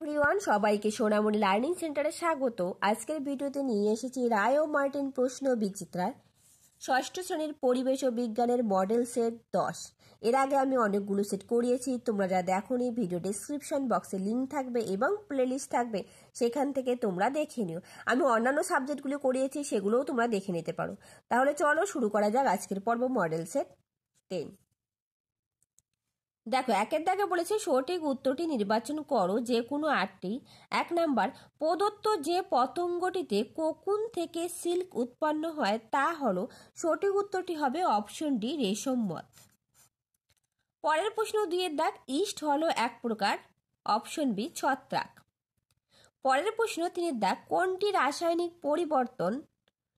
Everyone, সবাইকে সোনামণি learning সেন্টারে স্বাগত। আজকের ভিডিওতে নিয়ে এসেছি রায় ও মার্টিন প্রশ্ন বিচিত্রার ষষ্ঠ শ্রেণীর পরিবেশ ও বিজ্ঞানের মডেল সেট 10। এর আগে আমি অনেকগুলো সেট করিয়েছি, তোমরা যা দেখোনি ভিডিও ডেসক্রিপশন বক্সে লিঙ্ক থাকবে এবং প্লেলিস্ট থাকবে, সেখান থেকে তোমরা দেখে নিও। আমি অন্যান্য সাবজেক্টগুলো করিয়েছি, সেগুলোও তোমরা দেখে নিতে পারো। তাহলে চলো শুরু করা যাক আজকের পর্ব মডেল সেট 10। দেখো, একের দাগে বলেছে সঠিক উত্তরটি নির্বাচন করো যে কোনো 8টি। 1 নাম্বার, প্রদত্ত যে পতঙ্গটিতে কোকুন থেকে সিল্ক উৎপন্ন হয় তা হলো, সঠিক উত্তরটি হবে অপশন ডি রেশম মথ। পরের প্রশ্ন 2 দাগ, ইস্ট হলো এক প্রকার, অপশন বি ছত্রাক। পরের প্রশ্ন 3 দাগ, কোনটি রাসায়নিক পরিবর্তন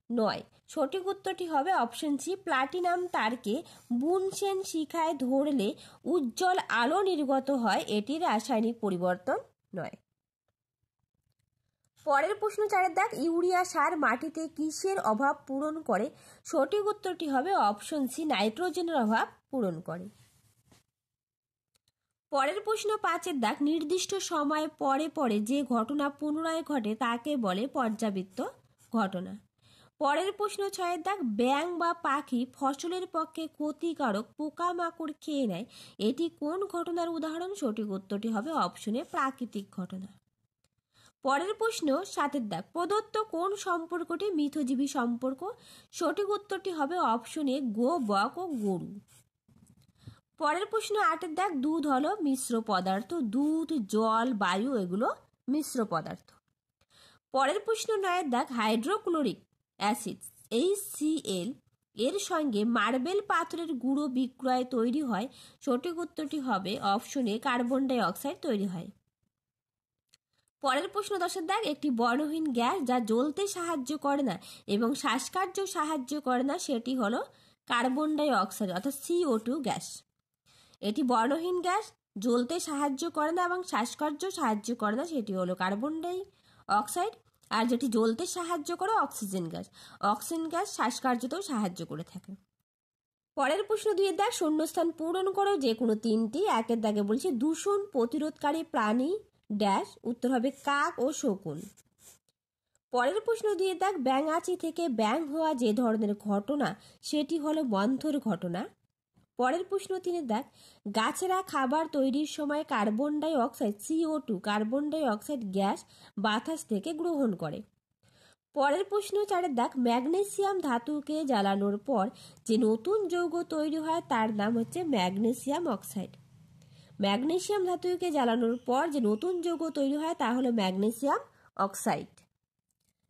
নয়, সঠিক উত্তরটি হবে অপশন সি প্লাটিনাম তারকে বুনসেন শিখায় ধরলে উজ্জ্বল আলো নির্গত হয়, এটি রাসায়নিক পরিবর্তন নয়। পরের প্রশ্ন 4 দাগ, ইউরিয়া সার মাটিতে কিসের অভাব পূরণ করে, সঠিক উত্তরটি হবে অপশন সি নাইট্রোজেনের অভাব পূরণ করে। পরের প্রশ্ন 5 দাগ, নির্দিষ্ট সময় পরে পরে যে ঘটনা পুনরায় ঘটে তাকে বলে পর্যাবৃত্ত ঘটনা। পরের প্রশ্ন 6 দাগ, ব্যাঙ বা পাখি ফসলের পক্ষে ক্ষতিকারক পোকামাকড় খেয়ে নেয়, এটি কোন ঘটনার উদাহরণ, সঠিক উত্তরটি হবে অপশনে প্রাকৃতিক ঘটনা। পরের প্রশ্ন 7 দাগ, প্রদত্ত কোন সম্পর্কটি মিথজীবী সম্পর্ক, সঠিক উত্তরটি হবে অপশনে গো বক ও গরু। পরের প্রশ্ন 8 দাগ, দুধ হলো মিশ্র পদার্থ, দুধ জল বায়ু এগুলো মিশ্র পদার্থ। পরের প্রশ্ন 9 দাগ, হাইড্রোক্লোরিক অ্যাসিড HCl এর সঙ্গে মার্বেল পাথরের গুঁড়ো বিক্রয় তৈরি হয়, সঠিক উত্তরটি হবে অপশনে কার্বন ডাই অক্সাইড তৈরি হয়। পরের প্রশ্ন 10 দাগ, একটি বর্ণহীন গ্যাস যা জ্বলতে সাহায্য করে না এবং শ্বাসকার্য সাহায্য করে না, সেটি হলো কার্বন ডাই অক্সাইড অর্থাৎ CO2 গ্যাস। এটি বর্ণহীন গ্যাস, জ্বলতে সাহায্য করে না এবং শ্বাসকার্য সাহায্য করে না, সেটি হলো কার্বন ডাই অক্সাইড। আর যেটি জ্বলতে সাহায্য করে অক্সিজেন গ্যাস, অক্সিজেন গ্যাস শ্বাসকার্যতেও সাহায্য করে থাকে। পরের প্রশ্ন 2 দাগ, শূন্যস্থান পূরণ করো যে কোনো 3টি। 1 দাগে বলছে দূষণ প্রতিরোধকারী প্রাণী ড্যাশ, উত্তর হবে কাক ও শকুন। পরের প্রশ্ন 2 দাগ, ব্যাঙাচি থেকে ব্যাঙ হওয়া যে ধরনের ঘটনা সেটি হলো মন্থর ঘটনা। পরের প্রশ্ন 3 দাগ, গাছেরা খাবার তৈরির সময় carbon die oxide CO2 carbon die oxide gas বাতাস থেকে গ্রহণ করে। পরের প্রশ্ন 4 দাগ, ম্যাগনেসিয়াম ধাতুকে জ্বালানোর পর যে নতুন যৌগ তৈরি হয় তার নাম হচ্ছে ম্যাগনেসিয়াম অক্সাইড। ম্যাগনেসিয়াম ধাতুকে জ্বালানোর পর যে নতুন যৌগ তৈরি হয় তা হলো ম্যাগনেসিয়াম অক্সাইড।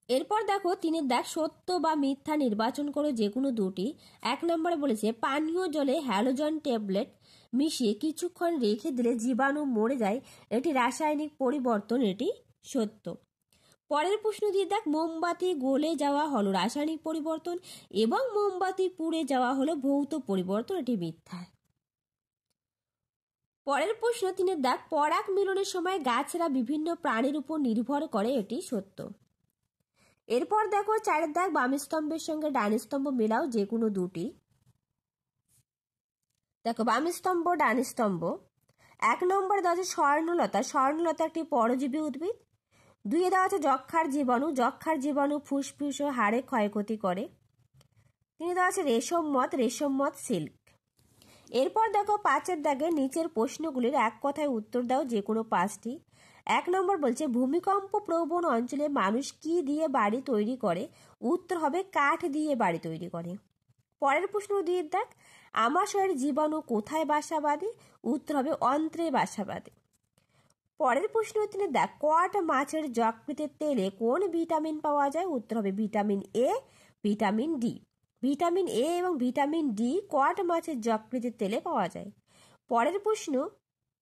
এরপর দেখো 3 দাগ, সত্য বা মিথ্যা নির্বাচন করো যে কোনো 2টি। 1 নম্বরে বলেছে পানীয় জলে হ্যালোজেন ট্যাবলেট মিশিয়ে কিছুক্ষণ রেখে দিলে জীবাণু মরে যায়, এটি রাসায়নিক পরিবর্তন, এটি সত্য। পরের প্রশ্ন 2 দাগ, মোমবাতি গলে যাওয়া হলো রাসায়নিক পরিবর্তন এবং মোমবাতি পুড়ে যাওয়া হলো ভৌত পরিবর্তন, এটি মিথ্যা। পরের প্রশ্ন 3 দাগ, পরাগ মিলনের সময় গাছেরা বিভিন্ন প্রাণীর উপর নির্ভর করে, এটি সত্য। এরপর দেখো 4 দাগ, বাম স্তম্ভের সঙ্গে ডান স্তম্ভ মেলাও যে কোনো 2টি। দেখো, বাম স্তম্ভ ডান স্তম্ভ। 1 নম্বরে দেওয়া আছে স্বর্ণলতা, স্বর্ণলতা একটি পরজীবী উদ্ভিদ। 2 দেওয়া আছে যক্ষার জীবাণু, যক্ষার জীবাণু ফুসফুস ও হাড়ে ক্ষয়ক্ষতি করে। 3 দেওয়া আছে রেশম মথ, রেশম মথ সিল্ক। এরপর দেখো 5 দাগে নিচের প্রশ্নগুলির এক কথায় উত্তর দাও যে কোনো 5টি। 1 নম্বর বলছে ভূমিকম্প প্রবণ অঞ্চলে মানুষ কি দিয়ে বাড়ি তৈরি করে, উত্তর হবে কাঠ দিয়ে বাড়ি তৈরি করে। পরের প্রশ্ন 2 দাগ, আমাশয়ের জীবাণু কোথায় বাসা বাঁধে, উত্তর হবে অন্ত্রে বাসা বাঁধে। পরের প্রশ্ন 3 দাগ, কড মাছের যকৃতের তেলে কোন ভিটামিন পাওয়া যায়, উত্তর হবে vitamin A, vitamin D. Vitamin A এবং ভিটামিন ডি কড মাছের যকৃতের তেলে পাওয়া যায়। পরের প্রশ্ন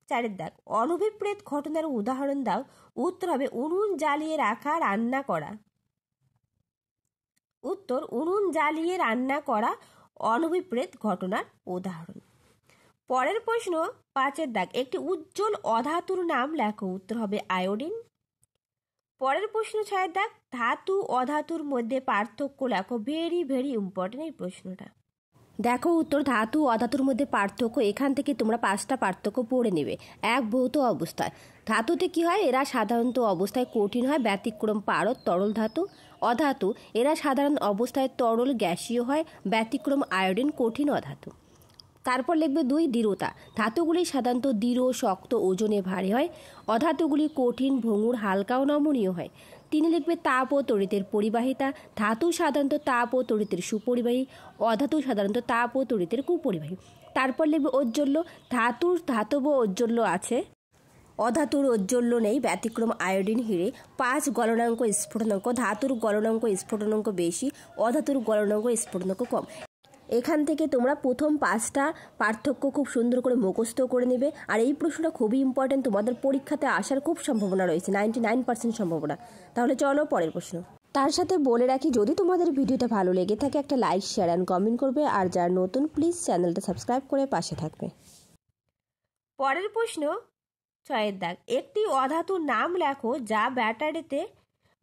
4 দাগ, অনভিপ্রেত ঘটনার উদাহরণ দাও, উত্তর হবে উনুন জ্বালিয়ে রাখা রান্না করা। উত্তর উনুন জ্বালিয়ে রান্না করা অনভিপ্রেত ঘটনার উদাহরণ। পরের প্রশ্ন 5 দাগ, একটি উজ্জ্বল অধাতুর নাম লেখো, উত্তর হবে আয়োডিন। পরের প্রশ্ন 6 দাগ, ধাতু অধাতুর মধ্যে পার্থক্য লেখো, ভেরি ভেরি ইম্পর্টেন্ট এই প্রশ্নটা। দেখো উত্তর, ধাতু অধাতুর মধ্যে পার্থক্য। এখান থেকে তোমরা 5টা পার্থক্য পড়ে নেবে। এক, ভৌত অবস্থায় ধাতুতে কি হয়, এরা সাধারণত অবস্থায় কঠিন হয়, ব্যতিক্রম পারদ তরল ধাতু। অধাতু এরা সাধারণ অবস্থায় তরল গ্যাসীয় হয়, ব্যতিক্রম আয়োডিন কঠিন অধাতু। তারপর লিখবে 2, দৃঢ়তা। ধাতুগুলি সাধারণত দৃঢ়, শক্ত, ওজনে ভারী হয়। অধাতুগুলি কঠিন, ভঙ্গুর, হালকা ও নমনীয় হয়। 3 লিখবে তাপ ও তড়িতের পরিবাহিতা। ধাতু সাধারণত তাপ ও তড়িতের সুপরিবাহী, অধাতু সাধারণত তাপ ও তড়িতের কুপরিবাহী। তারপর লিখবে ঔজ্জ্বল্য। ধাতুর ধাতব ঔজ্জ্বল্য আছে, অধাতুর ঔজ্জ্বল্য নেই, ব্যতিক্রম আয়োডিন, হিরে। 5, গলনাঙ্ক স্ফুটনাঙ্ক। ধাতুর গলনাঙ্ক স্ফুটনাঙ্ক বেশি, অধাতুর গলনাঙ্ক স্ফুটনাঙ্ক কম। এখান থেকে তোমরা প্রথম 5টা পার্থক্য খুব সুন্দর করে মুখস্থ করে নেবে। আর এই প্রশ্নটা খুবই ইম্পর্টেন্ট, তোমাদের পরীক্ষাতে আসার খুব সম্ভাবনা রয়েছে, 99% সম্ভাবনা। তাহলে চলো পরের প্রশ্ন। তার সাথে বলে রাখি, যদি তোমাদের ভিডিওটা ভালো লেগে থাকে একটা লাইক, শেয়ার অ্যান্ড কমেন্ট করবে। আর যারা নতুন প্লিজ চ্যানেলটা সাবস্ক্রাইব করে পাশে থাকবে। পরের প্রশ্ন 6 দাগ, একটি অধাতুর নাম লেখো যা ব্যাটারিতে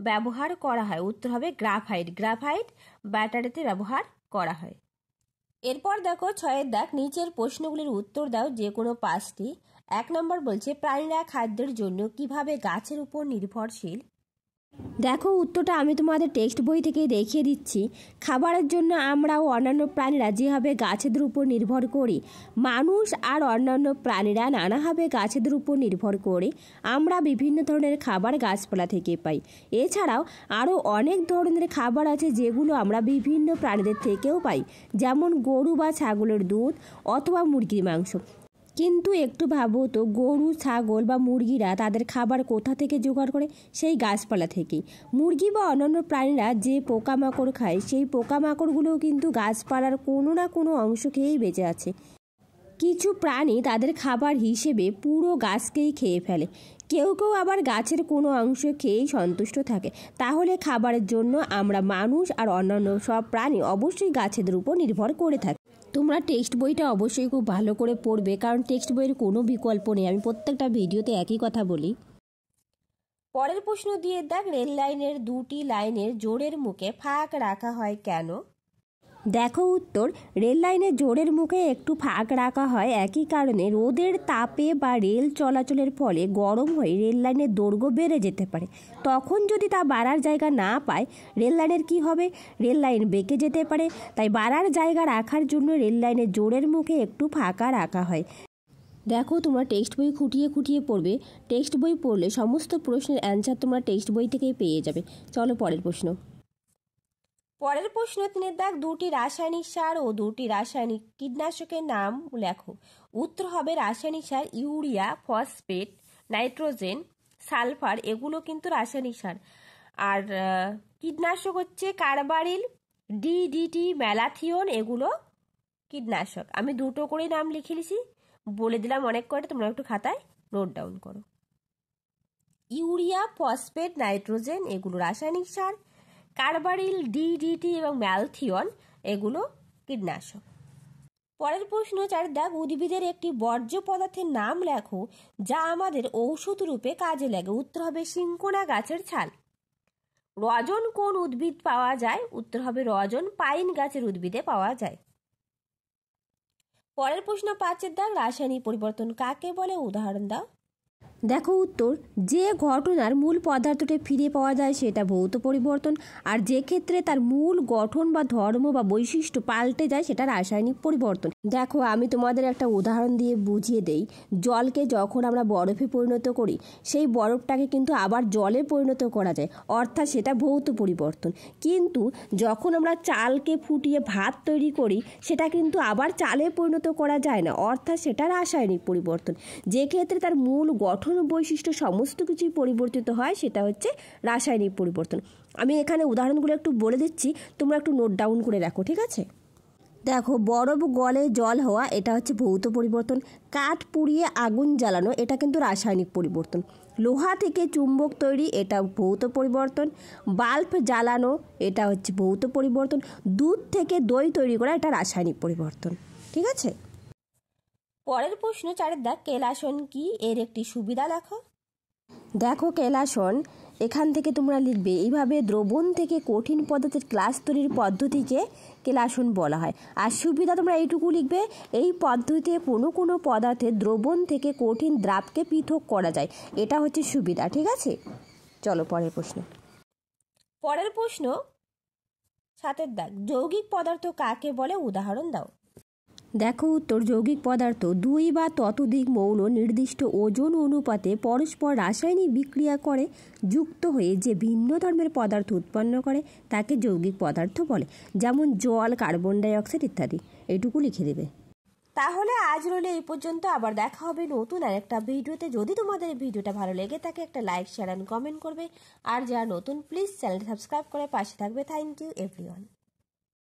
ব্যবহার করা হয়। উত্তর হবে গ্রাফাইট। গ্রাফাইট ব্যাটারিতে ব্যবহার করা হয়। এরপর দেখো 6 দাগ, নিচের প্রশ্নগুলির উত্তর দাও যে কোনো 5টি। 1 নম্বর বলছে, প্রাণীরা খাদ্যের জন্য কিভাবে গাছের উপর নির্ভরশীল। দেখো উত্তরটা আমি তোমাদের টেক্সট বই থেকে দেখিয়ে দিচ্ছি। খাবারের জন্য আমরা ও অন্যান্য প্রাণীরা যেভাবে গাছেদের উপর নির্ভর করি, মানুষ আর অন্যান্য প্রাণীরা নানাভাবে গাছেদের উপর নির্ভর করে। আমরা বিভিন্ন ধরনের খাবার গাছপালা থেকে পাই। এছাড়াও আরও অনেক ধরনের খাবার আছে যেগুলো আমরা বিভিন্ন প্রাণীদের থেকেও পাই, যেমন গরু বা ছাগলের দুধ অথবা মুরগির মাংস। কিন্তু একটু ভাবো তো, গরু, ছাগল বা মুরগিরা তাদের খাবার কোথা থেকে জোগাড় করে? সেই গাছপালা থেকেই। মুরগি বা অন্যান্য প্রাণীরা যে পোকামাকড় খায়, সেই পোকামাকড়গুলোও কিন্তু গাছপালার কোনো না কোনো অংশ খেয়েই বেঁচে আছে। কিছু প্রাণী তাদের খাবার হিসেবে পুরো গাছকেই খেয়ে ফেলে, কেউ কেউ আবার গাছের কোনো অংশ খেয়েই সন্তুষ্ট থাকে। তাহলে খাবারের জন্য আমরা মানুষ আর অন্যান্য সব প্রাণী অবশ্যই গাছেদের উপর নির্ভর করে থাকি। তোমরা টেক্সট বইটা অবশ্যই খুব ভালো করে পড়বে, কারণ টেক্সট বইয়ের কোনো বিকল্প নেই। আমি প্রত্যেকটা ভিডিওতে একই কথা বলি। পরের প্রশ্ন দিয়ে দেখ, রেল লাইনের 2টি লাইনের জোড়ের মুখে ফাঁক রাখা হয় কেন? দেখো উত্তর, রেল লাইনের জোড়ের মুখে একটু ফাঁক রাখা হয় একই কারণে। রোদের তাপে বা রেল চলাচলের ফলে গরম হয়ে রেল লাইনের দৈর্ঘ্য বেড়ে যেতে পারে। তখন যদি তা বাড়ার জায়গা না পায়, রেল লাইনের কী হবে? রেল লাইন বেঁকে যেতে পারে। তাই বাড়ার জায়গা রাখার জন্য রেল লাইনের জোড়ের মুখে একটু ফাঁকা রাখা হয়। দেখো তোমরা টেক্সট বই খুঁটিয়ে খুঁটিয়ে পড়বে। টেক্সট বই পড়লে সমস্ত প্রশ্নের অ্যান্সার তোমরা টেক্সট বই থেকেই পেয়ে যাবে। চলো পরের প্রশ্ন। পরের প্রশ্ন 3 দাগ, 2টি রাসায়নিক সার ও 2টি রাসায়নিক কীটনাশকের নাম লেখো। উত্তর হবে রাসায়নিক সার ইউরিয়া, ফসফেট, নাইট্রোজেন, সালফার, এগুলো কিন্তু রাসায়নিক সার। আর কীটনাশক হচ্ছে কার্বারিল, ডিডিটি, ম্যালাথিয়ন, এগুলো কীটনাশক। আমি 2টো করেই নাম লিখে নিছি, বলে দিলাম অনেক কয়টা, তোমরা একটু খাতায় নোট ডাউন করো। ইউরিয়া, ফসফেট, নাইট্রোজেন এগুলো রাসায়নিক সার, কার্বারিল, ডিডিটি এবং ম্যালাথিয়ন এগুলো কীটনাশক। পরের প্রশ্ন 4 দাগ, উদ্ভিদের একটি বর্জ্য পদার্থের নাম লেখো যা আমাদের ঔষধ রূপে কাজে লাগে। উত্তর হবে সিনকোনা গাছের ছাল। রজন কোন উদ্ভিদ পাওয়া যায়? উত্তর হবে রজন পাইন গাছের উদ্ভিদে পাওয়া যায়। পরের প্রশ্ন 5 দাগ, রাসায়নিক পরিবর্তন কাকে বলে? উদাহরণ দাও। দেখো উত্তর, যে ঘটনার মূল পদার্থটি ফিরে পাওয়া যায় সেটা ভৌত পরিবর্তন, আর যে ক্ষেত্রে তার মূল গঠন বা ধর্ম বা বৈশিষ্ট্য পাল্টে যায় সেটা রাসায়নিক পরিবর্তন। দেখো আমি তোমাদের একটা উদাহরণ দিয়ে বুঝিয়ে দেই। জলকে যখন আমরা বরফে পরিণত করি, সেই বরফটাকে কিন্তু আবার জলে পরিণত করা যায়, অর্থাৎ সেটা ভৌত পরিবর্তন। কিন্তু যখন আমরা চালকে ফুটিয়ে ভাত তৈরি করি, সেটা কিন্তু আবার চালে পরিণত করা যায় না, অর্থাৎ সেটা রাসায়নিক পরিবর্তন। যে ক্ষেত্রে তার মূল গঠন বৈশিষ্ট্য সমস্ত কিছুই পরিবর্তিত হয়, সেটা হচ্ছে রাসায়নিক পরিবর্তন। আমি এখানে উদাহরণগুলো একটু বলে দিচ্ছি, তোমরা একটু নোট ডাউন করে রাখো, ঠিক আছে? দেখো, বরফ গলে জল হওয়া, এটা হচ্ছে ভৌত পরিবর্তন। কাঠ পুড়িয়ে আগুন জ্বালানো, এটা কিন্তু রাসায়নিক পরিবর্তন। লোহা থেকে চুম্বক তৈরি, এটা ভৌত পরিবর্তন। বাল্ব জ্বালানো, এটা হচ্ছে ভৌত পরিবর্তন। দুধ থেকে দই তৈরি করা, এটা রাসায়নিক পরিবর্তন, ঠিক আছে? পরের প্রশ্ন 4 দাগ, কেলাসন কি? এর একটি সুবিধা লেখো। দেখো কেলাসন এখান থেকে তোমরা লিখবে এইভাবে দ্রবণ থেকে কঠিন পদার্থের ক্লাস তৈরির পদ্ধতিকে কেলাসন বলা হয়। আর সুবিধা তোমরা এইটুকু লিখবে, এই পদ্ধতিতে কোনো কোনো পদার্থের দ্রবণ থেকে কঠিন দ্রাবকে পৃথক করা যায়, এটা হচ্ছে সুবিধা। ঠিক আছে, চলো পরের প্রশ্ন। পরের প্রশ্ন 7 দাগ, যৌগিক পদার্থ কাকে বলে, উদাহরণ দাও। দেখো উত্তর, যৌগিক পদার্থ 2 বা ততোধিক মৌল নির্দিষ্ট ওজন অনুপাতে পরস্পর রাসায়নিক বিক্রিয়া করে যুক্ত হয়ে যে ভিন্ন ধর্মের পদার্থ উৎপন্ন করে তাকে যৌগিক পদার্থ বলে, যেমন জল, কার্বন ডাই অক্সাইড ইত্যাদি। এইটুকু লিখে দেবে। তাহলে আজ রইলে এই পর্যন্ত, আবার দেখা হবে নতুন আরেকটা ভিডিওতে। যদি তোমাদের এই ভিডিওটা ভালো লেগে থাকে একটা লাইক, শেয়ার এন্ড কমেন্ট করবে। আর যারা নতুন প্লিজ চ্যানেলটি সাবস্ক্রাইব করে পাশে থাকবে। Thank you everyone.